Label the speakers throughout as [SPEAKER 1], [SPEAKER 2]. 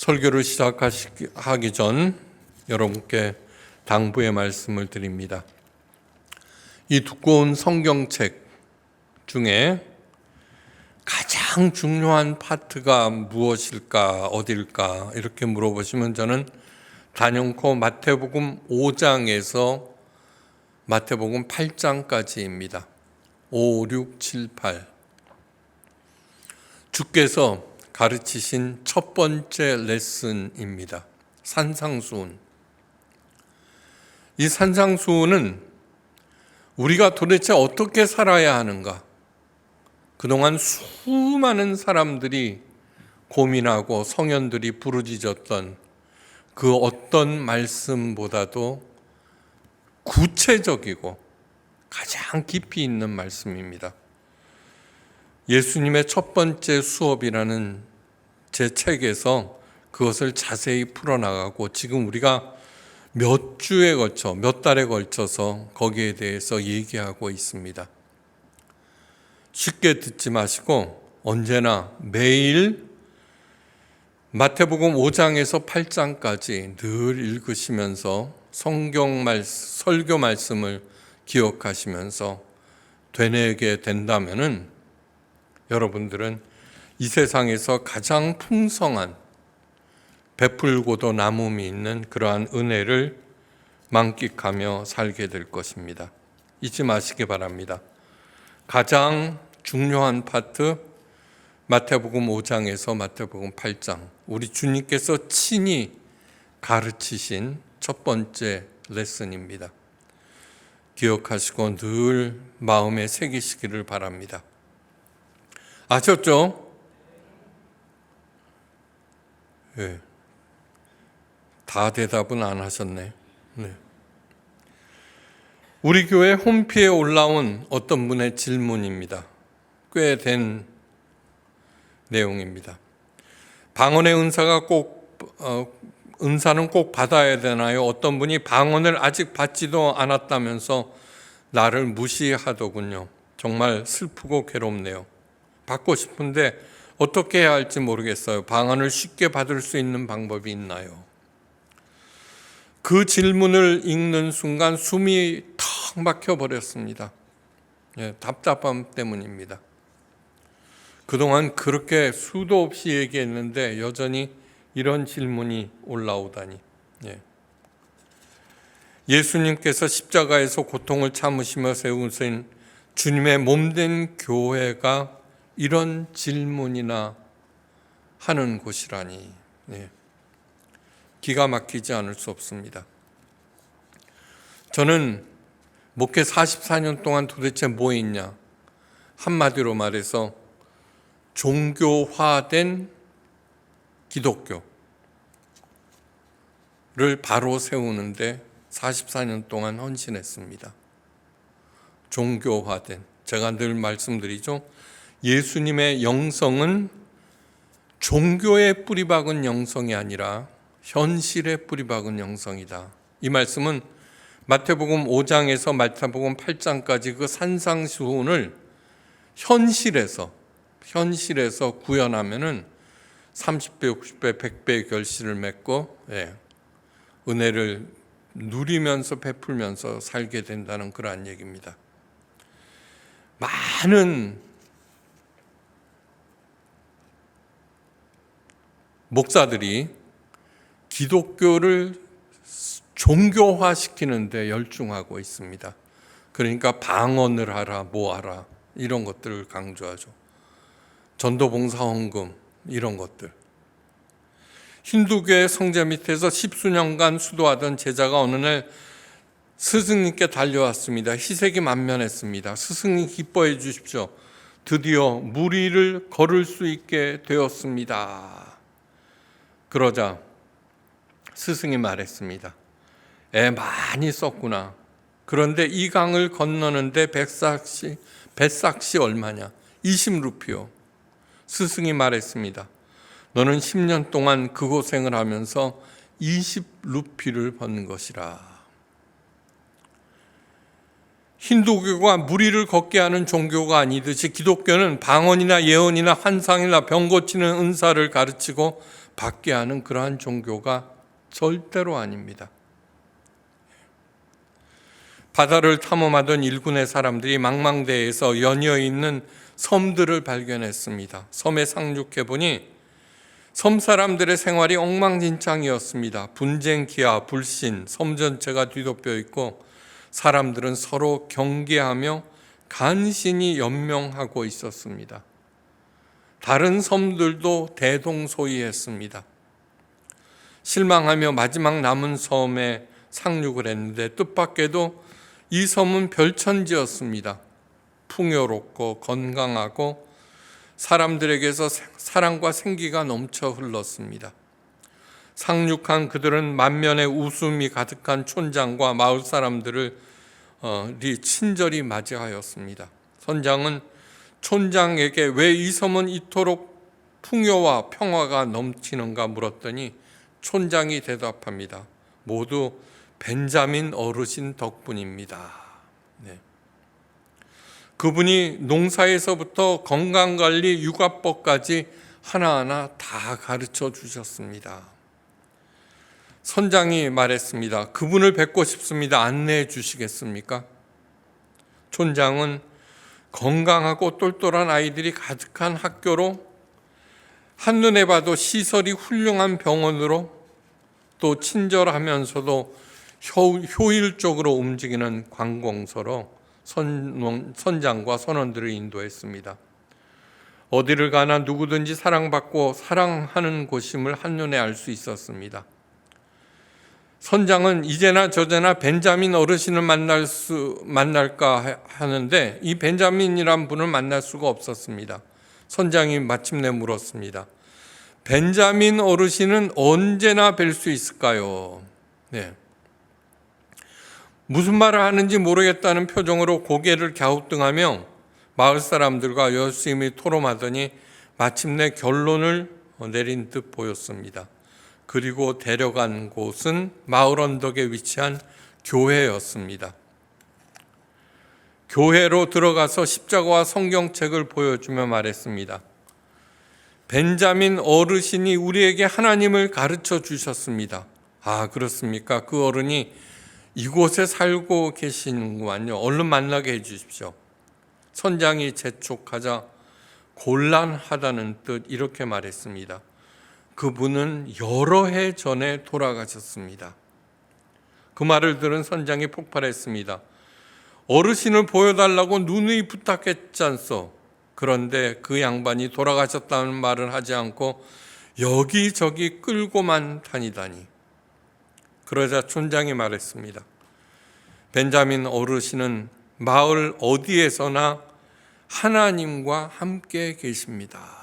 [SPEAKER 1] 설교를 시작하기 전 여러분께 당부의 말씀을 드립니다. 이 두꺼운 성경책 중에 가장 중요한 파트가 무엇일까, 어딜까 이렇게 물어보시면 저는 단연코 마태복음 5장에서 마태복음 8장까지입니다. 5, 6, 7, 8. 주께서 가르치신 첫 번째 레슨입니다. 산상수훈. 이 산상수훈은 우리가 도대체 어떻게 살아야 하는가? 그동안 수많은 사람들이 고민하고 성현들이 부르짖었던 그 어떤 말씀보다도 구체적이고 가장 깊이 있는 말씀입니다. 예수님의 첫 번째 수업이라는 제 책에서 그것을 자세히 풀어나가고 지금 우리가 몇 주에 걸쳐, 몇 달에 걸쳐서 거기에 대해서 얘기하고 있습니다. 쉽게 듣지 마시고 언제나 매일 마태복음 5장에서 8장까지 늘 읽으시면서 설교 말씀을 기억하시면서 되뇌게 된다면은 여러분들은 이 세상에서 가장 풍성한 베풀고도 남음이 있는 그러한 은혜를 만끽하며 살게 될 것입니다. 잊지 마시기 바랍니다. 가장 중요한 파트 마태복음 5장에서 마태복음 8장, 우리 주님께서 친히 가르치신 첫 번째 레슨입니다. 기억하시고 늘 마음에 새기시기를 바랍니다. 아셨죠? 네. 다 대답은 안 하셨네. 네. 우리 교회 홈피에 올라온 어떤 분의 질문입니다. 꽤 된 내용입니다. 방언의 은사는 꼭 받아야 되나요? 어떤 분이 방언을 아직 받지도 않았다면서 나를 무시하더군요. 정말 슬프고 괴롭네요. 받고 싶은데 어떻게 해야 할지 모르겠어요. 방언을 쉽게 받을 수 있는 방법이 있나요? 그 질문을 읽는 순간 숨이 턱 막혀버렸습니다. 답답함 때문입니다. 그동안 그렇게 수도 없이 얘기했는데 여전히 이런 질문이 올라오다니. 예수님께서 십자가에서 고통을 참으시며 세우신 주님의 몸된 교회가 이런 질문이나 하는 곳이라니. 기가 막히지 않을 수 없습니다. 저는 목회 44년 동안 도대체 뭐 있냐? 한마디로 말해서 종교화된 기독교를 바로 세우는데 44년 동안 헌신했습니다. 종교화된, 제가 늘 말씀드리죠. 예수님의 영성은 종교에 뿌리박은 영성이 아니라 현실에 뿌리박은 영성이다. 이 말씀은 마태복음 5장에서 마태복음 8장까지 그 산상수훈을 현실에서 구현하면은 30배, 60배, 100배의 결실을 맺고 은혜를 누리면서 베풀면서 살게 된다는 그러한 얘기입니다. 많은 목사들이 기독교를 종교화시키는데 열중하고 있습니다. 그러니까 방언을 하라, 뭐 하라 이런 것들을 강조하죠. 전도봉사헌금 이런 것들. 힌두교의 성제 밑에서 10수년간 수도하던 제자가 어느 날 스승님께 달려왔습니다. 희색이 만면했습니다. 스승님 기뻐해 주십시오. 드디어 무리를 걸을 수 있게 되었습니다. 그러자 스승이 말했습니다. 애 많이 썼구나. 그런데 이 강을 건너는데 뱃삭시 얼마냐? 20루피요. 스승이 말했습니다. 너는 10년 동안 그 고생을 하면서 20루피를 번 것이라. 힌두교가 무리를 걷게 하는 종교가 아니듯이 기독교는 방언이나 예언이나 환상이나 병 고치는 은사를 가르치고 받게 하는 그러한 종교가 절대로 아닙니다. 바다를 탐험하던 일군의 사람들이 망망대해에서 연이어 있는 섬들을 발견했습니다. 섬에 상륙해 보니 섬 사람들의 생활이 엉망진창이었습니다. 분쟁, 기아, 불신, 섬 전체가 뒤덮여 있고 사람들은 서로 경계하며 간신히 연명하고 있었습니다. 다른 섬들도 대동소이했습니다. 실망하며 마지막 남은 섬에 상륙을 했는데 뜻밖에도 이 섬은 별천지였습니다. 풍요롭고 건강하고 사람들에게서 사랑과 생기가 넘쳐 흘렀습니다. 상륙한 그들은 만면에 웃음이 가득한 촌장과 마을 사람들을 친절히 맞이하였습니다. 선장은 촌장에게 왜 이 섬은 이토록 풍요와 평화가 넘치는가 물었더니 촌장이 대답합니다. 모두 벤자민 어르신 덕분입니다. 네. 그분이 농사에서부터 건강관리, 육아법까지 하나하나 다 가르쳐 주셨습니다. 선장이 말했습니다. 그분을 뵙고 싶습니다. 안내해 주시겠습니까? 촌장은 건강하고 똘똘한 아이들이 가득한 학교로, 한눈에 봐도 시설이 훌륭한 병원으로, 또 친절하면서도 효율적으로 움직이는 관공서로 선장과 선원들을 인도했습니다. 어디를 가나 누구든지 사랑받고 사랑하는 곳임을 한눈에 알 수 있었습니다. 선장은 이제나 저제나 벤자민 어르신을 만날까 하는데 이 벤자민이란 분을 만날 수가 없었습니다. 선장이 마침내 물었습니다. 벤자민 어르신은 언제나 뵐 수 있을까요? 네. 무슨 말을 하는지 모르겠다는 표정으로 고개를 갸우뚱하며 마을 사람들과 열심히 토론하더니 마침내 결론을 내린 듯 보였습니다. 그리고 데려간 곳은 마을 언덕에 위치한 교회였습니다. 교회로 들어가서 십자가와 성경책을 보여주며 말했습니다. 벤자민 어르신이 우리에게 하나님을 가르쳐 주셨습니다. 아, 그렇습니까? 그 어른이 이곳에 살고 계시는구만요. 얼른 만나게 해 주십시오. 선장이 재촉하자 곤란하다는 뜻 이렇게 말했습니다. 그분은 여러 해 전에 돌아가셨습니다. 그 말을 들은 선장이 폭발했습니다. 어르신을 보여달라고 누누이 부탁했잖소. 그런데 그 양반이 돌아가셨다는 말을 하지 않고 여기저기 끌고만 다니다니. 그러자 촌장이 말했습니다. 벤자민 어르신은 마을 어디에서나 하나님과 함께 계십니다.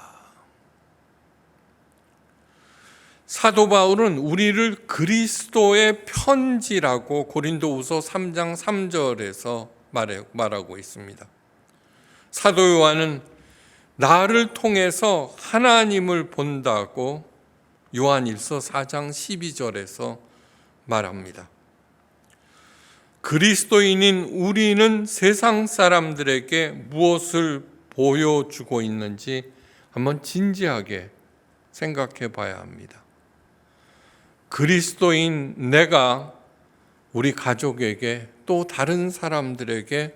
[SPEAKER 1] 사도 바울은 우리를 그리스도의 편지라고 고린도후서 3장 3절에서 말하고 있습니다. 사도 요한은 나를 통해서 하나님을 본다고 요한일서 4장 12절에서 말합니다. 그리스도인인 우리는 세상 사람들에게 무엇을 보여주고 있는지 한번 진지하게 생각해 봐야 합니다. 그리스도인 내가 우리 가족에게 또 다른 사람들에게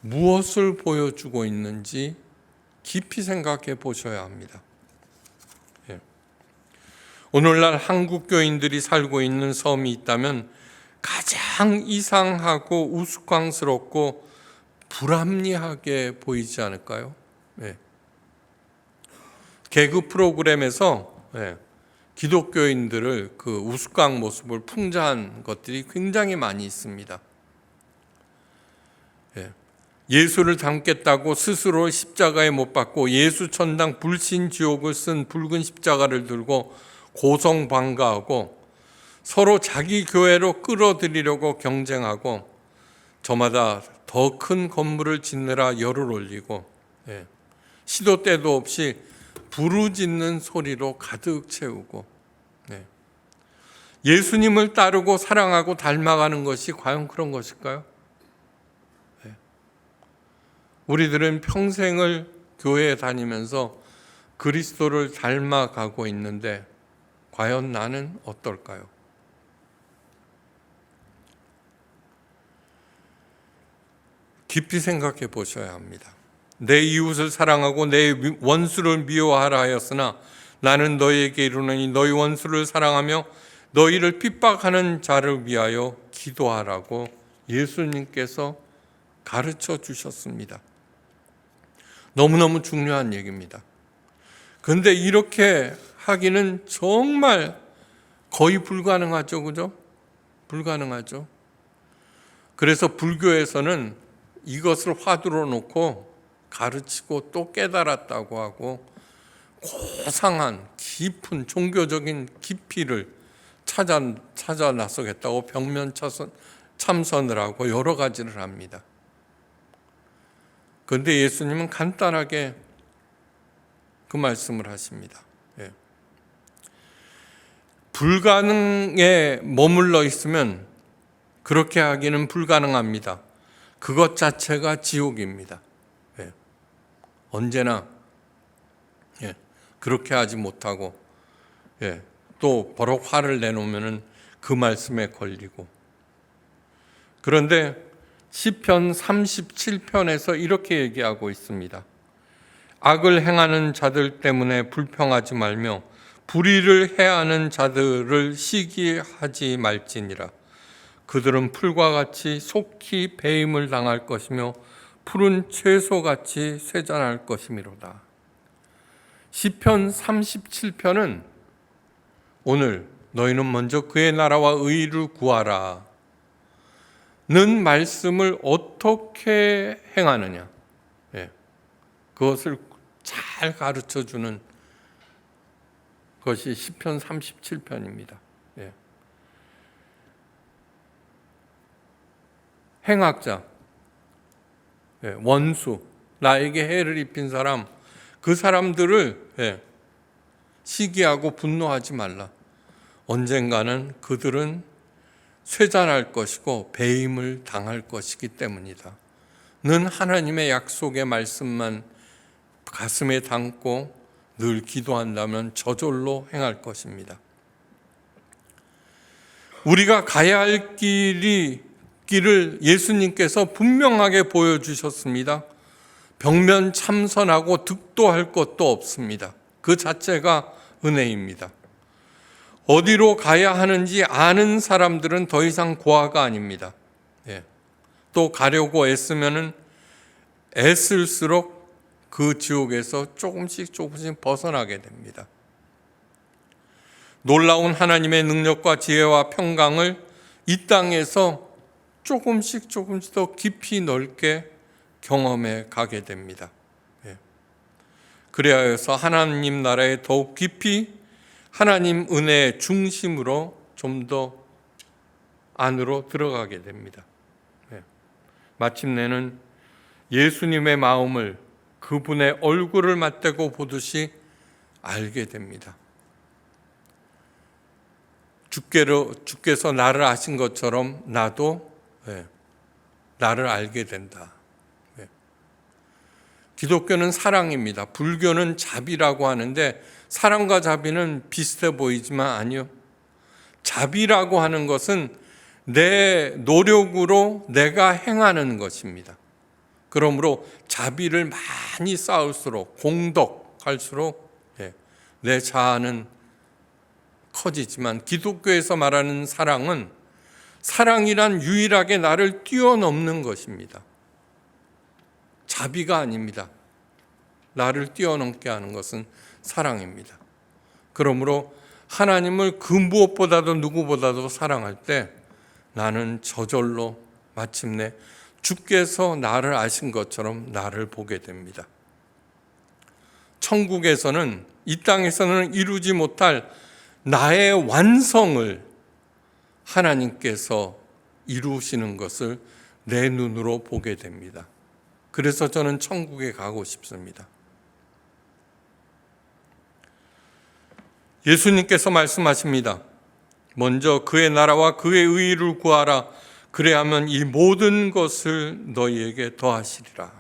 [SPEAKER 1] 무엇을 보여주고 있는지 깊이 생각해 보셔야 합니다. 오늘날 한국 교인들이 살고 있는 섬이 있다면 가장 이상하고 우스꽝스럽고 불합리하게 보이지 않을까요? 개그 프로그램에서 기독교인들을 그 우스꽝 모습을 풍자한 것들이 굉장히 많이 있습니다. 예수를 닮겠다고 스스로 십자가에 못 박고 예수 천당 불신 지옥을 쓴 붉은 십자가를 들고 고성방가하고 서로 자기 교회로 끌어들이려고 경쟁하고 저마다 더 큰 건물을 짓느라 열을 올리고 시도 때도 없이 부르짖는 소리로 가득 채우고 예수님을 따르고 사랑하고 닮아가는 것이 과연 그런 것일까요? 우리들은 평생을 교회에 다니면서 그리스도를 닮아가고 있는데 과연 나는 어떨까요? 깊이 생각해 보셔야 합니다. 내 이웃을 사랑하고 내 원수를 미워하라 하였으나 나는 너희에게 이르노니 너희 원수를 사랑하며 너희를 핍박하는 자를 위하여 기도하라고 예수님께서 가르쳐 주셨습니다. 너무너무 중요한 얘기입니다. 그런데 이렇게 하기는 정말 거의 불가능하죠, 그죠? 불가능하죠. 그래서 불교에서는 이것을 화두로 놓고 가르치고 또 깨달았다고 하고 고상한 깊은 종교적인 깊이를 찾아 나서겠다고 벽면 참선을 하고 여러 가지를 합니다. 그런데 예수님은 간단하게 그 말씀을 하십니다. 불가능에 머물러 있으면 그렇게 하기는 불가능합니다. 그것 자체가 지옥입니다. 언제나 그렇게 하지 못하고 또 버럭 화를 내놓으면 그 말씀에 걸리고. 그런데 시편 37편에서 이렇게 얘기하고 있습니다. 악을 행하는 자들 때문에 불평하지 말며 불의를 해하는 자들을 시기하지 말지니라. 그들은 풀과 같이 속히 배임을 당할 것이며 푸른 채소같이 쇠잔할 것이미로다. 시편 37편은 오늘 너희는 먼저 그의 나라와 의를 구하라 는 말씀을 어떻게 행하느냐, 그것을 잘 가르쳐주는 것이 시편 37편입니다. 행악자, 원수, 나에게 해를 입힌 사람, 그 사람들을 시기하고 분노하지 말라. 언젠가는 그들은 쇠잔할 것이고 배임을 당할 것이기 때문이다. 는 하나님의 약속의 말씀만 가슴에 담고 늘 기도한다면 저절로 행할 것입니다. 우리가 가야 할 길을 예수님께서 분명하게 보여주셨습니다. 벽면 참선하고 득도할 것도 없습니다. 그 자체가 은혜입니다. 어디로 가야 하는지 아는 사람들은 더 이상 고아가 아닙니다. 또 가려고 애쓰면은 애쓸수록 그 지옥에서 조금씩 벗어나게 됩니다. 놀라운 하나님의 능력과 지혜와 평강을 이 땅에서 조금씩 더 깊이 넓게 경험해 가게 됩니다. 그래야 해서 하나님 나라에 더욱 깊이 하나님 은혜의 중심으로 좀 더 안으로 들어가게 됩니다. 마침내는 예수님의 마음을 그분의 얼굴을 맞대고 보듯이 알게 됩니다. 주께서 나를 아신 것처럼 나도 나를 알게 된다. 기독교는 사랑입니다. 불교는 자비라고 하는데 사랑과 자비는 비슷해 보이지만 아니요. 자비라고 하는 것은 내 노력으로 내가 행하는 것입니다. 그러므로 자비를 많이 쌓을수록 공덕할수록 내 자아는 커지지만 기독교에서 말하는 사랑은 사랑이란 유일하게 나를 뛰어넘는 것입니다. 자비가 아닙니다. 나를 뛰어넘게 하는 것은 사랑입니다. 그러므로 하나님을 그 무엇보다도 누구보다도 사랑할 때 나는 저절로 마침내 주께서 나를 아신 것처럼 나를 보게 됩니다. 천국에서는 이 땅에서는 이루지 못할 나의 완성을 하나님께서 이루시는 것을 내 눈으로 보게 됩니다. 그래서 저는 천국에 가고 싶습니다. 예수님께서 말씀하십니다. 먼저 그의 나라와 그의 의를 구하라. 그래야만 이 모든 것을 너희에게 더하시리라.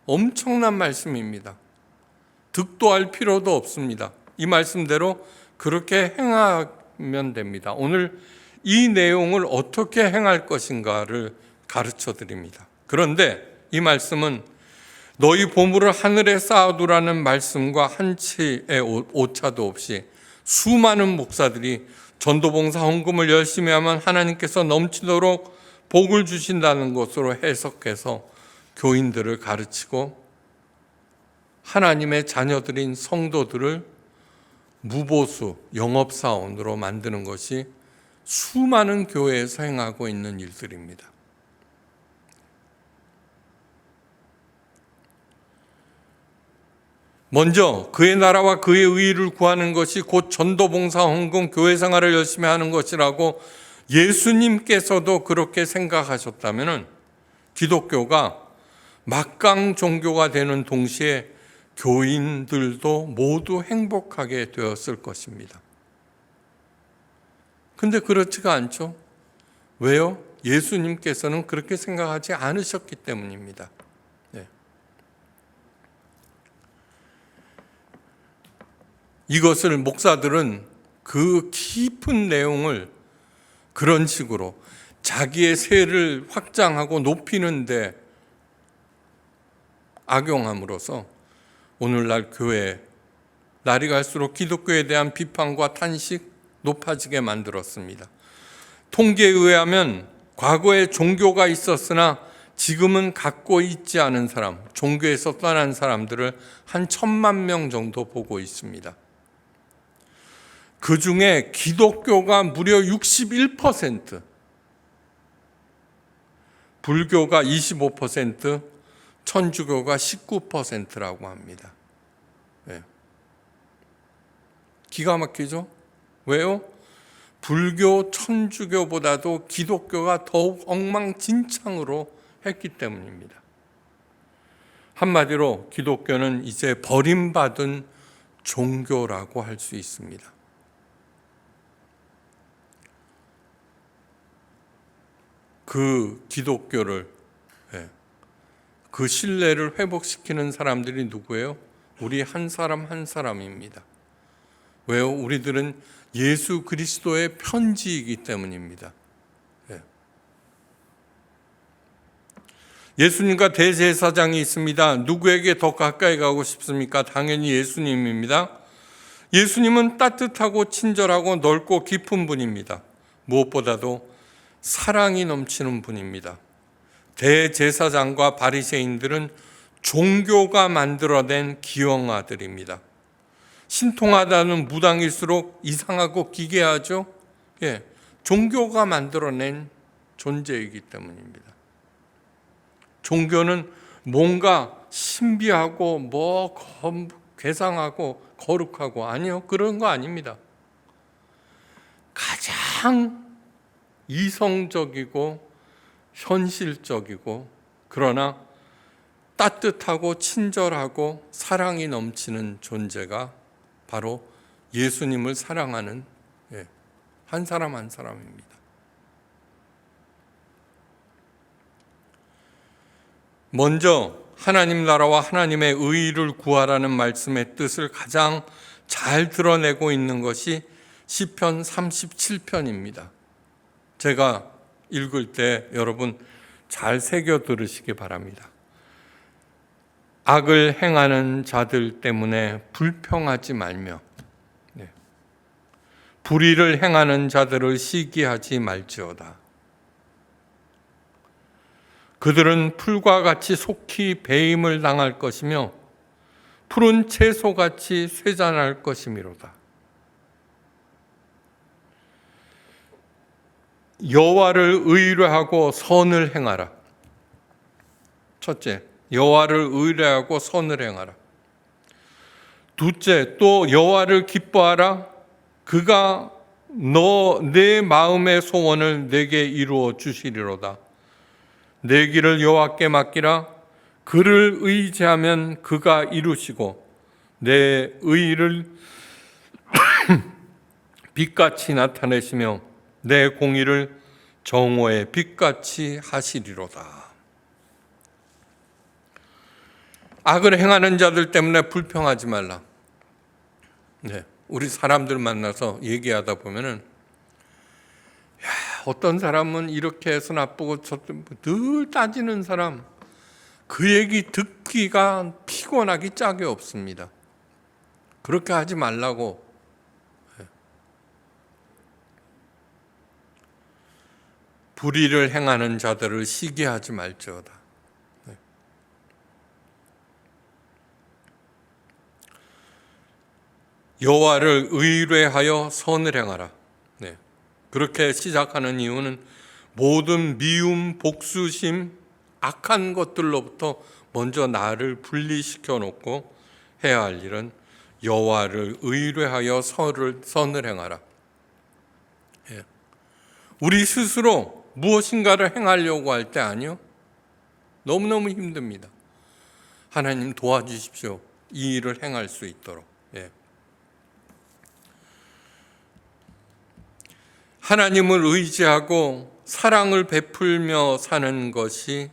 [SPEAKER 1] 엄청난 말씀입니다. 득도할 필요도 없습니다. 이 말씀대로 그렇게 행하면 됩니다. 오늘 이 내용을 어떻게 행할 것인가를 가르쳐 드립니다. 그런데 이 말씀은 너희 보물을 하늘에 쌓아두라는 말씀과 한치의 오차도 없이 수많은 목사들이 전도봉사 헌금을 열심히 하면 하나님께서 넘치도록 복을 주신다는 것으로 해석해서 교인들을 가르치고 하나님의 자녀들인 성도들을 무보수, 영업사원으로 만드는 것이 수많은 교회에서 행하고 있는 일들입니다. 먼저 그의 나라와 그의 의의를 구하는 것이 곧 전도봉사, 헌금, 교회 생활을 열심히 하는 것이라고 예수님께서도 그렇게 생각하셨다면 기독교가 막강 종교가 되는 동시에 교인들도 모두 행복하게 되었을 것입니다. 근데 그렇지가 않죠. 왜요? 예수님께서는 그렇게 생각하지 않으셨기 때문입니다. 이것을 목사들은 그 깊은 내용을 그런 식으로 자기의 세를 확장하고 높이는데 악용함으로써 오늘날 교회 날이 갈수록 기독교에 대한 비판과 탄식 높아지게 만들었습니다. 통계에 의하면 과거에 종교가 있었으나 지금은 갖고 있지 않은 사람, 종교에서 떠난 사람들을 한 1,000만 명 정도 보고 있습니다. 그 중에 기독교가 무려 61%, 불교가 25%, 천주교가 19%라고 합니다. 기가 막히죠? 왜요? 불교, 천주교보다도 기독교가 더욱 엉망진창으로 했기 때문입니다. 한마디로 기독교는 이제 버림받은 종교라고 할 수 있습니다. 그 기독교를, 그 신뢰를 회복시키는 사람들이 누구예요? 우리 한 사람 한 사람입니다. 왜요? 우리들은 예수 그리스도의 편지이기 때문입니다. 예수님과 대제사장이 있습니다. 누구에게 더 가까이 가고 싶습니까? 당연히 예수님입니다. 예수님은 따뜻하고 친절하고 넓고 깊은 분입니다. 무엇보다도 사랑이 넘치는 분입니다. 대제사장과 바리새인들은 종교가 만들어낸 기형아들입니다. 신통하다는 무당일수록 이상하고 기괴하죠. 종교가 만들어낸 존재이기 때문입니다. 종교는 뭔가 신비하고 괴상하고 거룩하고, 아니요, 그런 거 아닙니다. 가장 이성적이고 현실적이고 그러나 따뜻하고 친절하고 사랑이 넘치는 존재가 바로 예수님을 사랑하는 한 사람 한 사람입니다. 먼저 하나님 나라와 하나님의 의의를 구하라는 말씀의 뜻을 가장 잘 드러내고 있는 것이 시편 37편입니다. 제가 읽을 때 여러분 잘 새겨 들으시기 바랍니다. 악을 행하는 자들 때문에 불평하지 말며 불의를 행하는 자들을 시기하지 말지어다. 그들은 풀과 같이 속히 배임을 당할 것이며 푸른 채소같이 쇠잔할 것이미로다. 여호와를 의뢰하고 선을 행하라. 첫째, 여호와를 의뢰하고 선을 행하라. 둘째, 또 여호와를 기뻐하라. 그가 내 마음의 소원을 내게 이루어 주시리로다. 내 길을 여호와께 맡기라. 그를 의지하면 그가 이루시고 내 의를 빛같이 나타내시며 내 공의를 정오의 빛같이 하시리로다. 악을 행하는 자들 때문에 불평하지 말라. 우리 사람들 만나서 얘기하다 보면은 어떤 사람은 이렇게 해서 나쁘고 늘 따지는 사람, 그 얘기 듣기가 피곤하기 짝이 없습니다. 그렇게 하지 말라고. 불의를 행하는 자들을 시기하지 말지어다. 여호와를 의뢰하여 선을 행하라. 그렇게 시작하는 이유는 모든 미움, 복수심, 악한 것들로부터 먼저 나를 분리시켜 놓고 해야 할 일은 여호와를 의뢰하여 선을 행하라. 우리 스스로 무엇인가를 행하려고 할 때 아니요. 너무너무 힘듭니다. 하나님 도와주십시오. 이 일을 행할 수 있도록. 하나님을 의지하고 사랑을 베풀며 사는 것이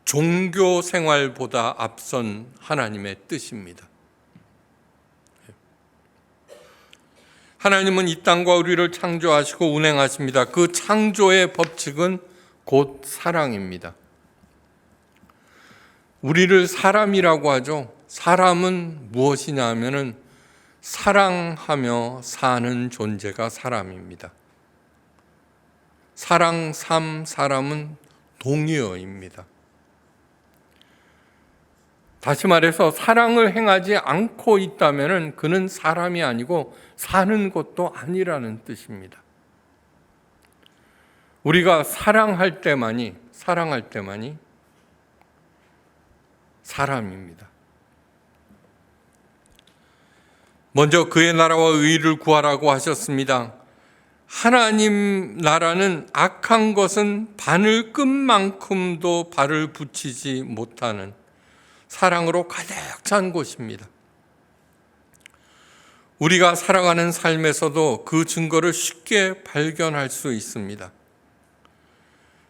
[SPEAKER 1] 종교 생활보다 앞선 하나님의 뜻입니다. 하나님은 이 땅과 우리를 창조하시고 운행하십니다. 그 창조의 법칙은 곧 사랑입니다. 우리를 사람이라고 하죠. 사람은 무엇이냐 하면은 사랑하며 사는 존재가 사람입니다. 사랑, 삶, 사람은 동의어입니다. 다시 말해서 사랑을 행하지 않고 있다면 그는 사람이 아니고 사는 것도 아니라는 뜻입니다. 우리가 사랑할 때만이 사람입니다. 먼저 그의 나라와 의를 구하라고 하셨습니다. 하나님 나라는 악한 것은 바늘끝만큼도 발을 붙이지 못하는 사랑으로 가득 찬 곳입니다. 우리가 살아가는 삶에서도 그 증거를 쉽게 발견할 수 있습니다.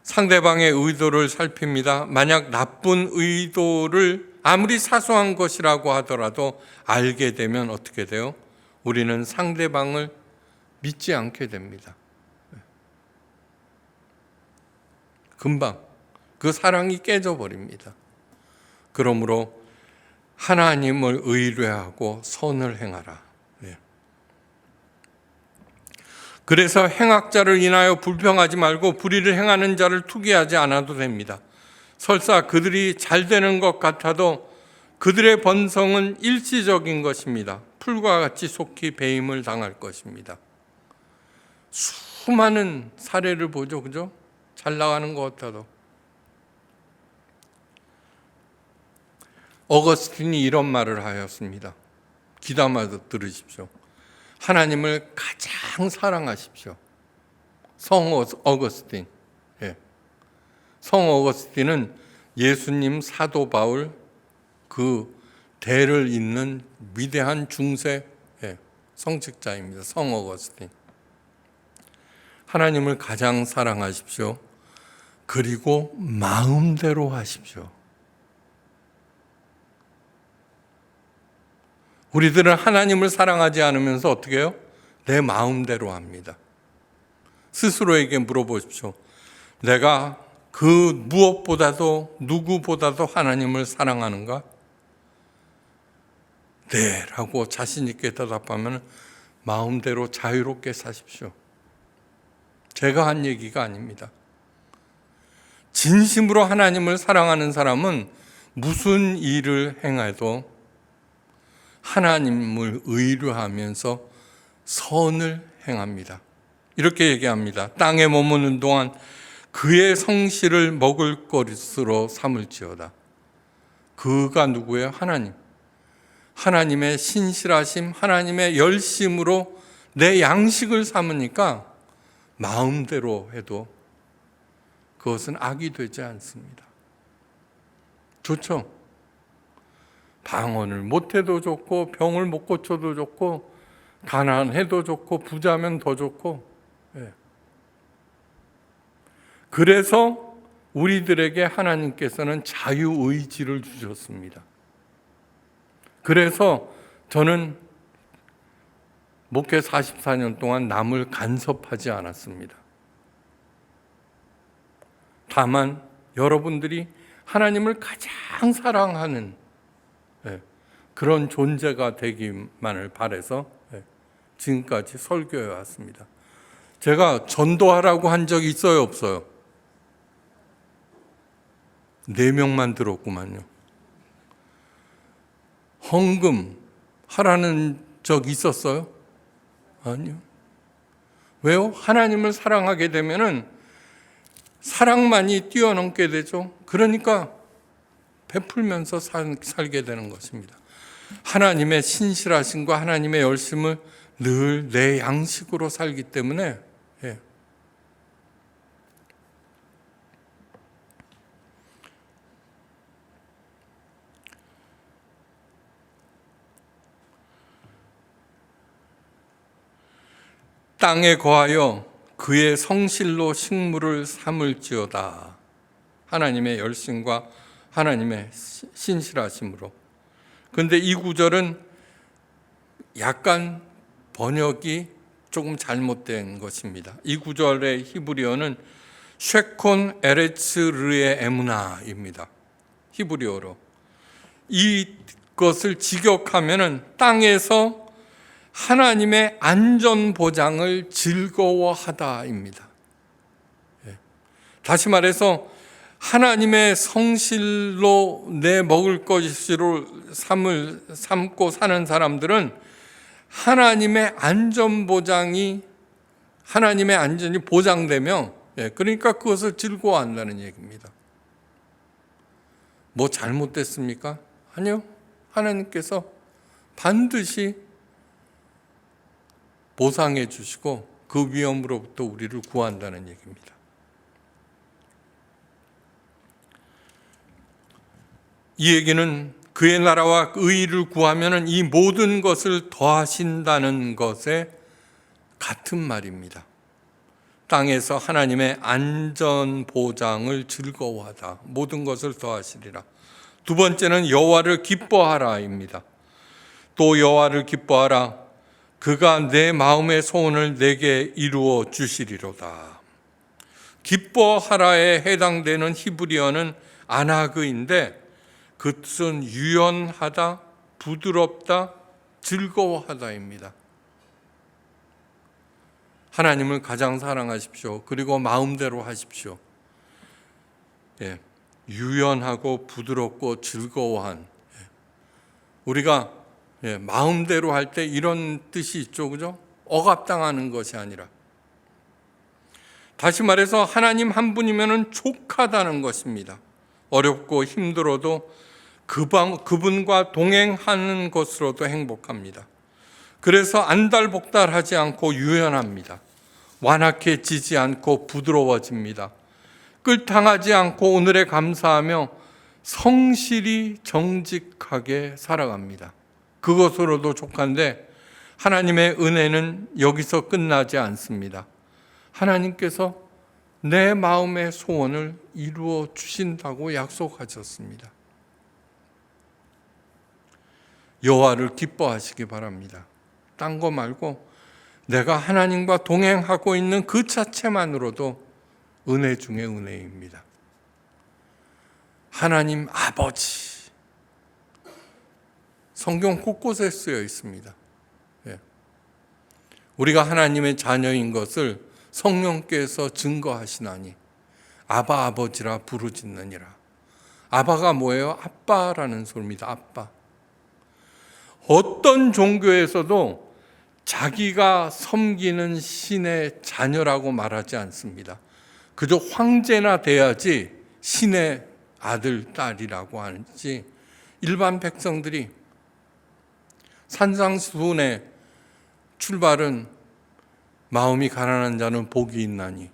[SPEAKER 1] 상대방의 의도를 살핍니다. 만약 나쁜 의도를 아무리 사소한 것이라고 하더라도 알게 되면 어떻게 돼요? 우리는 상대방을 믿지 않게 됩니다. 금방 그 사랑이 깨져버립니다. 그러므로 하나님을 의뢰하고 선을 행하라. 그래서 행악자를 인하여 불평하지 말고 불의를 행하는 자를 투기하지 않아도 됩니다. 설사 그들이 잘 되는 것 같아도 그들의 번성은 일시적인 것입니다. 풀과 같이 속히 배임을 당할 것입니다. 수많은 사례를 보죠, 그죠? 잘 나가는 것 같아도. 어거스틴이 이런 말을 하였습니다. 귀담아서 들으십시오. 하나님을 가장 사랑하십시오. 성 어거스틴. 성 어거스틴은 예수님 사도 바울 그 대를 잇는 위대한 중세 성직자입니다. 성 어거스틴. 하나님을 가장 사랑하십시오. 그리고 마음대로 하십시오. 우리들은 하나님을 사랑하지 않으면서 어떻게 해요? 내 마음대로 합니다. 스스로에게 물어보십시오. 내가 그 무엇보다도 누구보다도 하나님을 사랑하는가? 네 라고 자신 있게 대답하면 마음대로 자유롭게 사십시오. 제가 한 얘기가 아닙니다. 진심으로 하나님을 사랑하는 사람은 무슨 일을 행해도 하나님을 의뢰하면서 선을 행합니다. 이렇게 얘기합니다. 땅에 머무는 동안 그의 성실을 먹을 것으로 삼을지어다. 그가 누구예요? 하나님. 하나님의 신실하심, 하나님의 열심으로 내 양식을 삼으니까 마음대로 해도 그것은 악이 되지 않습니다. 좋죠? 방언을 못해도 좋고 병을 못 고쳐도 좋고 가난해도 좋고 부자면 더 좋고. 그래서 우리들에게 하나님께서는 자유의지를 주셨습니다. 그래서 저는 목회 44년 동안 남을 간섭하지 않았습니다. 다만 여러분들이 하나님을 가장 사랑하는 그런 존재가 되기만을 바라서 지금까지 설교해 왔습니다. 제가 전도하라고 한 적이 있어요, 없어요? 4명만 들었구만요. 헌금 하라는 적 있었어요? 아니요. 왜요? 하나님을 사랑하게 되면은 사랑만이 뛰어넘게 되죠. 그러니까 베풀면서 살게 되는 것입니다. 하나님의 신실하심과 하나님의 열심을 늘 내 양식으로 살기 때문에 땅에 거하여 그의 성실로 식물을 삼을지어다. 하나님의 열심과 하나님의 신실하심으로. 그런데 이 구절은 약간 번역이 조금 잘못된 것입니다. 이 구절의 히브리어는 쉐콘 에레츠 르에 에무나입니다. 히브리어로. 이것을 직역하면은 땅에서 하나님의 안전 보장을 즐거워하다입니다. 다시 말해서 하나님의 성실로 내 먹을 것으로 삼고 사는 사람들은 하나님의 안전이 보장되며 그러니까 그것을 즐거워한다는 얘기입니다. 뭐 잘못됐습니까? 아니요. 하나님께서 반드시 보상해 주시고 그 위험으로부터 우리를 구한다는 얘기입니다. 이 얘기는 그의 나라와 의의를 구하면 이 모든 것을 더하신다는 것에 같은 말입니다. 땅에서 하나님의 안전 보장을 즐거워하다. 모든 것을 더하시리라. 두 번째는 여호와를 기뻐하라입니다. 또 여호와를 기뻐하라. 그가 내 마음의 소원을 내게 이루어 주시리로다. 기뻐하라에 해당되는 히브리어는 아나그인데 그 뜻은 유연하다, 부드럽다, 즐거워하다입니다. 하나님을 가장 사랑하십시오. 그리고 마음대로 하십시오. 유연하고 부드럽고 즐거워한. 우리가 마음대로 할 때 이런 뜻이 있죠, 그죠? 억압당하는 것이 아니라. 다시 말해서 하나님 한 분이면 족하다는 것입니다. 어렵고 힘들어도 그분과 동행하는 것으로도 행복합니다. 그래서 안달복달하지 않고 유연합니다. 완악해지지 않고 부드러워집니다. 끌당하지 않고 오늘에 감사하며 성실히 정직하게 살아갑니다. 그것으로도 족한데 하나님의 은혜는 여기서 끝나지 않습니다. 하나님께서 내 마음의 소원을 이루어 주신다고 약속하셨습니다. 여호와를 기뻐하시기 바랍니다. 딴 거 말고 내가 하나님과 동행하고 있는 그 자체만으로도 은혜 중에 은혜입니다. 하나님 아버지, 성경 곳곳에 쓰여 있습니다. 우리가 하나님의 자녀인 것을 성령께서 증거하시나니 아바 아버지라 부르짖느니라. 아바가 뭐예요? 아빠라는 소리입니다. 아빠. 어떤 종교에서도 자기가 섬기는 신의 자녀라고 말하지 않습니다. 그저 황제나 돼야지 신의 아들, 딸이라고 하는지 일반 백성들이 산상수훈의 출발은 마음이 가난한 자는 복이 있나니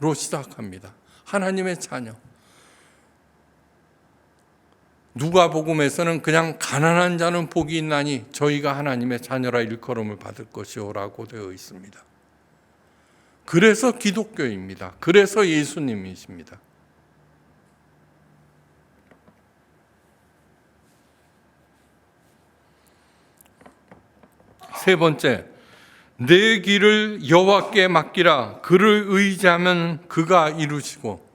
[SPEAKER 1] 로 시작합니다. 하나님의 자녀. 누가복음에서는 그냥 가난한 자는 복이 있나니 저희가 하나님의 자녀라 일컬음을 받을 것이오라고 되어 있습니다. 그래서 기독교입니다. 그래서 예수님이십니다. 세 번째, 내 길을 여호와께 맡기라. 그를 의지하면 그가 이루시고.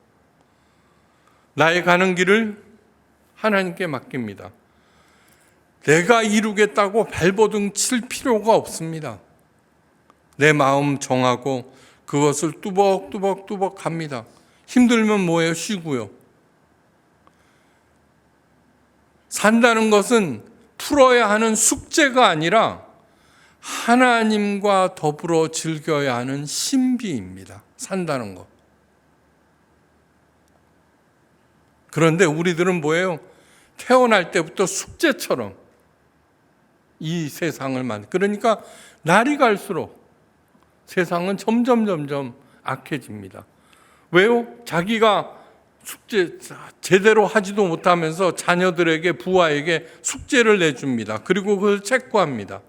[SPEAKER 1] 나의 가는 길을 하나님께 맡깁니다. 내가 이루겠다고 발버둥 칠 필요가 없습니다. 내 마음 정하고 그것을 뚜벅뚜벅 합니다. 힘들면 뭐예요? 쉬고요. 산다는 것은 풀어야 하는 숙제가 아니라 하나님과 더불어 즐겨야 하는 신비입니다. 산다는 것. 그런데 우리들은 뭐예요? 태어날 때부터 숙제처럼 이 세상을 그러니까 날이 갈수록 세상은 점점 악해집니다. 왜요? 자기가 숙제 제대로 하지도 못하면서 자녀들에게, 부하에게 숙제를 내줍니다. 그리고 그걸 체크합니다.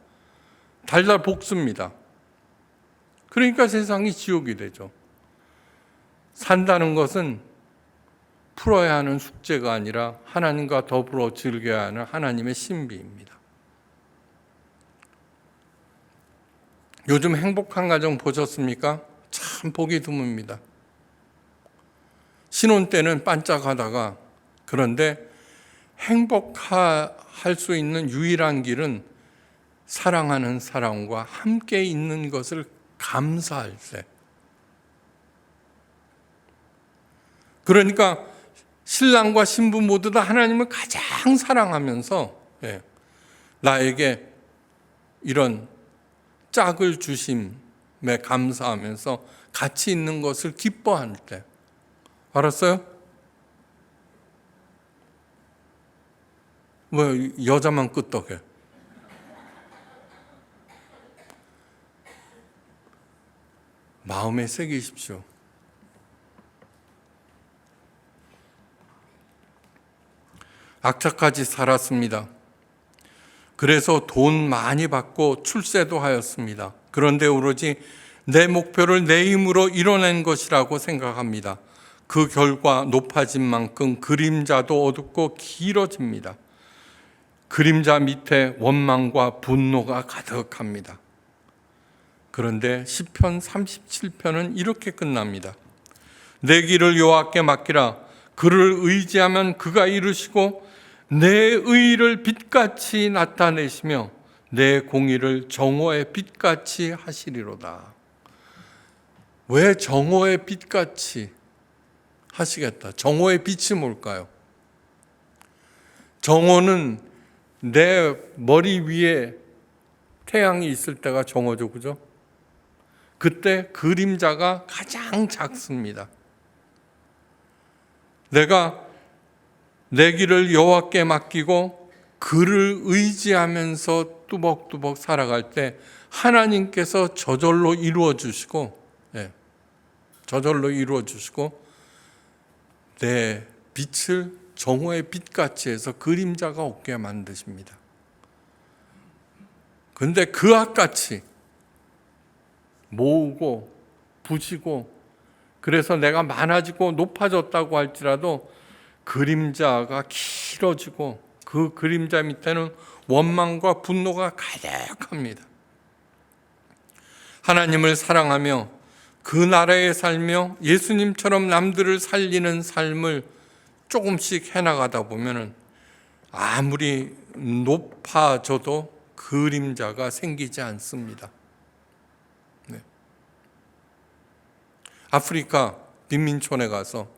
[SPEAKER 1] 달달 볶습니다. 그러니까 세상이 지옥이 되죠. 산다는 것은 풀어야 하는 숙제가 아니라 하나님과 더불어 즐겨야 하는 하나님의 신비입니다. 요즘 행복한 가정 보셨습니까? 참 보기 드뭅니다. 신혼 때는 반짝하다가, 그런데 행복할 수 있는 유일한 길은 사랑하는 사람과 함께 있는 것을 감사할 때. 그러니까 신랑과 신부 모두 다 하나님을 가장 사랑하면서 나에게 이런 짝을 주심에 감사하면서 같이 있는 것을 기뻐할 때. 알았어요? 왜 여자만 끄떡해? 마음에 새기십시오. 악착같이 살았습니다. 그래서 돈 많이 받고 출세도 하였습니다. 그런데 오로지 내 목표를 내 힘으로 이뤄낸 것이라고 생각합니다. 그 결과 높아진 만큼 그림자도 어둡고 길어집니다. 그림자 밑에 원망과 분노가 가득합니다. 그런데 시편 37편은 이렇게 끝납니다. 내 길을 여호와께 맡기라. 그를 의지하면 그가 이루시고 내 의를 빛같이 나타내시며 내 공의를 정오의 빛같이 하시리로다. 왜 정오의 빛같이 하시겠다? 정오의 빛이 뭘까요? 정오는 내 머리 위에 태양이 있을 때가 정오죠, 그죠? 그때 그림자가 가장 작습니다. 내가 내 길을 여호와께 맡기고 그를 의지하면서 뚜벅뚜벅 살아갈 때 하나님께서 저절로 이루어 주시고, 내 빛을 정오의 빛같이 해서 그림자가 없게 만드십니다. 그런데 그악같이 모으고 부시고, 그래서 내가 많아지고 높아졌다고 할지라도 그림자가 길어지고 그 그림자 밑에는 원망과 분노가 가득합니다. 하나님을 사랑하며 그 나라에 살며 예수님처럼 남들을 살리는 삶을 조금씩 해나가다 보면 아무리 높아져도 그림자가 생기지 않습니다. 아프리카 빈민촌에 가서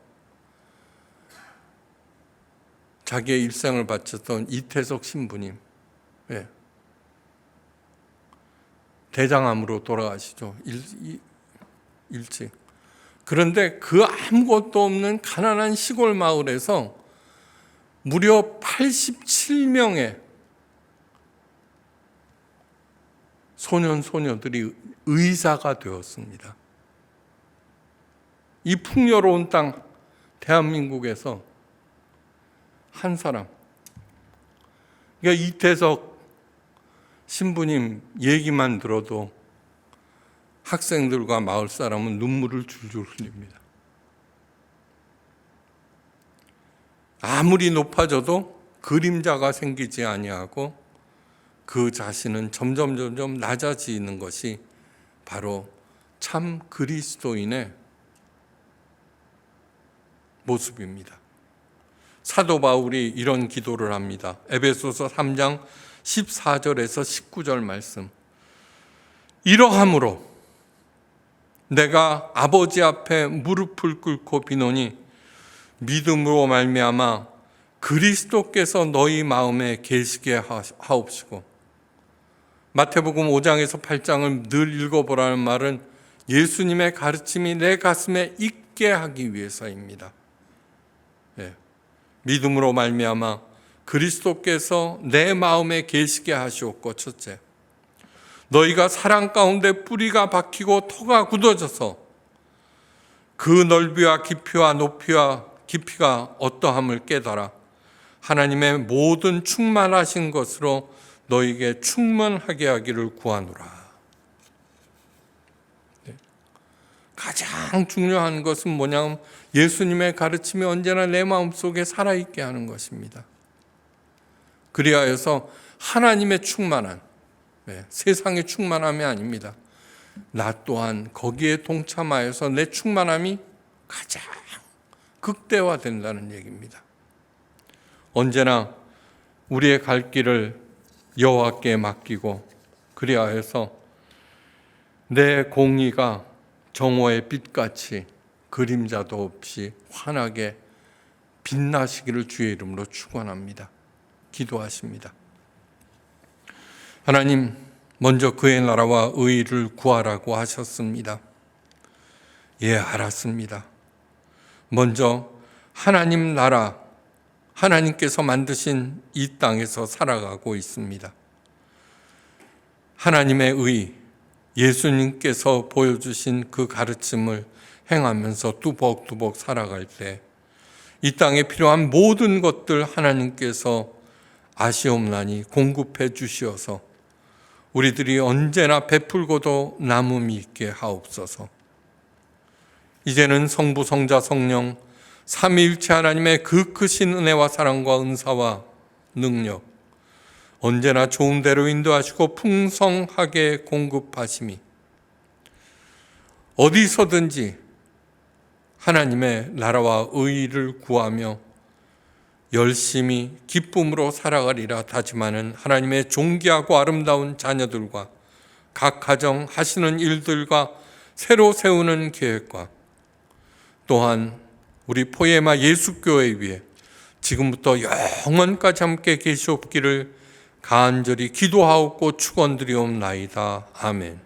[SPEAKER 1] 자기의 일생을 바쳤던 이태석 신부님, 대장암으로 돌아가시죠. 일찍. 그런데 그 아무것도 없는 가난한 시골 마을에서 무려 87명의 소년들이 의사가 되었습니다. 이 풍요로운 땅 대한민국에서 한 사람, 그러니까 이태석 신부님 얘기만 들어도 학생들과 마을 사람은 눈물을 줄줄 흘립니다. 아무리 높아져도 그림자가 생기지 아니하고 그 자신은 점점 낮아지는 것이 바로 참 그리스도인의 모습입니다. 사도 바울이 이런 기도를 합니다. 에베소서 3장 14절에서 19절 말씀. 이러함으로 내가 아버지 앞에 무릎을 꿇고 비노니 믿음으로 말미암아 그리스도께서 너희 마음에 계시게 하옵시고. 마태복음 5장에서 8장을 늘 읽어보라는 말은 예수님의 가르침이 내 가슴에 있게 하기 위해서입니다. 믿음으로 말미암아 그리스도께서 내 마음에 계시게 하시옵고. 첫째, 너희가 사랑 가운데 뿌리가 박히고 토가 굳어져서 그 넓이와 깊이와 높이와 깊이가 어떠함을 깨달아 하나님의 모든 충만하신 것으로 너희에게 충만하게 하기를 구하노라. 가장 중요한 것은 뭐냐면 예수님의 가르침이 언제나 내 마음속에 살아있게 하는 것입니다. 그리하여서 하나님의 충만한, 세상의 충만함이 아닙니다. 나 또한 거기에 동참하여서 내 충만함이 가장 극대화된다는 얘기입니다. 언제나 우리의 갈 길을 여호와께 맡기고 그리하여서 내 공의가 정오의 빛같이 그림자도 없이 환하게 빛나시기를 주의 이름으로 축원합니다. 기도하십니다. 하나님, 먼저 그의 나라와 의의를 구하라고 하셨습니다. 예, 알았습니다. 먼저 하나님 나라, 하나님께서 만드신 이 땅에서 살아가고 있습니다. 하나님의 의, 예수님께서 보여주신 그 가르침을 행하면서 뚜벅뚜벅 살아갈 때 이 땅에 필요한 모든 것들 하나님께서 아시옵나니 공급해 주시어서 우리들이 언제나 베풀고도 남음이 있게 하옵소서. 이제는 성부, 성자, 성령 삼위일체 하나님의 그 크신 은혜와 사랑과 은사와 능력 언제나 좋은 대로 인도하시고 풍성하게 공급하심이 어디서든지 하나님의 나라와 의의를 구하며 열심히 기쁨으로 살아가리라 다짐하는 하나님의 존귀하고 아름다운 자녀들과 각 가정 하시는 일들과 새로 세우는 계획과 또한 우리 포에마 예수교회 위에 지금부터 영원까지 함께 계시옵기를 간절히 기도하옵고 축원드리옵나이다. 아멘.